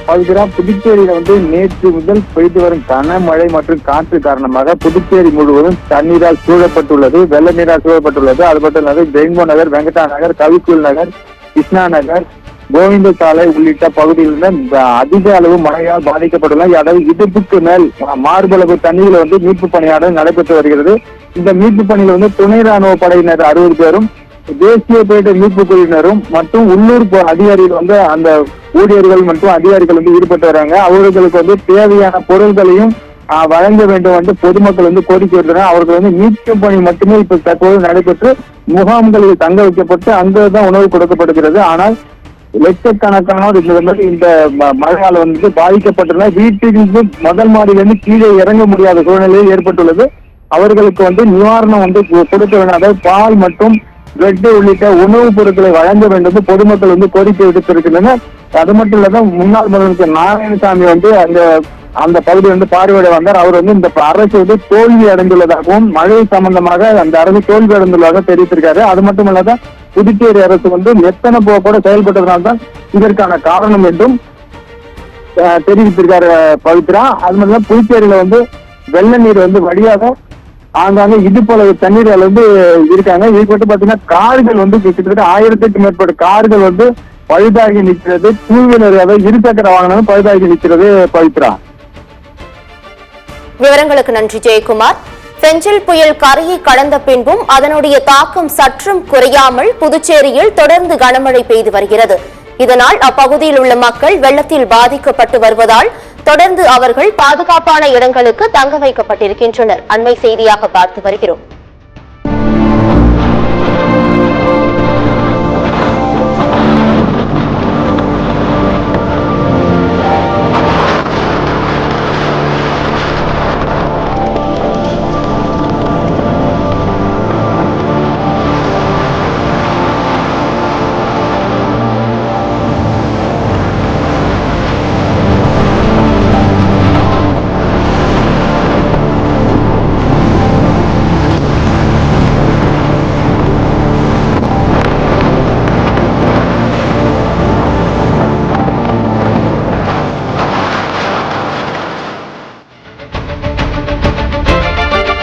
பவித்ரா, புதுச்சேரியில நேற்று முதல் பெய்து வரும் கனமழை மற்றும் காற்று காரணமாக புதுச்சேரி முழுவதும் தண்ணீரால் சூழப்பட்டுள்ளது, வெள்ள நீரால் சூழப்பட்டுள்ளது. அது மட்டும் இல்லாத ரெயின்போ நகர், வெங்கடா நகர், கவிக்குள் நகர், கிருஷ்ணா நகர், கோவிந்த சாலை உள்ளிட்ட பகுதிகளில் அதிக அளவு மழையால் பாதிக்கப்பட்டுள்ளது. அதாவது இடுப்புக்கு மேல் மார்பளவு தண்ணீர்ல மீட்பு பணியாளர் நடைபெற்று வருகிறது. இந்த மீட்பு பணியில் துணை ராணுவ படையினர் 60 பேரும், தேசிய பேரிடர் மீட்பு குழுவினரும் மற்றும் உள்ளூர் அதிகாரிகள் அந்த ஊழியர்கள் மற்றும் அதிகாரிகள் ஈடுபட்டு வராங்க. அவர்களுக்கு தேவையான பொருட்களையும் வழங்க வேண்டும் பொதுமக்கள் கோரிக்கை விடுறாங்க. அவர்கள் மீட்பு பணி மட்டுமே இப்ப தற்போது நடைபெற்று முகாம்களில் தங்க வைக்கப்பட்டு அங்குதான் உணவு கொடுக்கப்படுகிறது. ஆனால் லட்சக்கணக்கானோர் இந்த மழையால் பாதிக்கப்பட்டுள்ள வீட்டிலிருந்து முதல் மாடியிலிருந்து கீழே இறங்க முடியாத சூழ்நிலையில் ஏற்பட்டுள்ளது. அவர்களுக்கு நிவாரணம் கொடுக்க வேண்டும். அதாவது பால் மற்றும் பிரெட் உள்ளிட்ட உணவுப் பொருட்களை வழங்க வேண்டும் பொதுமக்கள் கோரிக்கை விடுத்திருக்கின்றனர். அது மட்டும் இல்லாத முன்னாள் முதலமைச்சர் நாராயணசாமி அந்த பகுதி பார்வையிட வந்தார். அவர் இந்த அரசு தோல்வி அடைந்துள்ளதாகவும் மழை சம்பந்தமாக அந்த அரசு தோல்வி அடைந்துள்ளதாக தெரிவித்திருக்காரு. அது மட்டும் இல்லாத புதுச்சேரி அரசு எத்தனை போக செயல்பட்டதனால்தான் இதற்கான காரணம் என்றும் தெரிவித்திருக்காரு பவித்ரா. அது மட்டும் புதுச்சேரியில வெள்ள நீர் வழியாக ஆங்காங்க இடுப்பளவு தண்ணீர் இருக்காங்க. இதுக்கு பாத்தீங்கன்னா கார்கள் கிட்டத்தட்ட 1000க்கும் மேற்பட்ட கார்கள் பழுதாகி நிற்கிறது. டூ வீலர் அதாவது இருசக்கர வாகனம் பழுதாகி நிற்கிறது. பவித்ரா, விவரங்களுக்கு நன்றி ஜெயக்குமார். செஞ்சில் புயல் கரையை கடந்த பின்பும் அதனுடைய தாக்கம் சற்றும் குறையாமல் புதுச்சேரியில் தொடர்ந்து கனமழை பெய்து வருகிறது. இதனால் அப்பகுதியில் உள்ள மக்கள் வெள்ளத்தில் பாதிக்கப்பட்டு வருவதால் தொடர்ந்து அவர்கள் பாதுகாப்பான இடங்களுக்கு தங்க வைக்கப்பட்டிருக்கின்றனர். அண்மை செய்தியாக பார்த்து வருகிறோம்.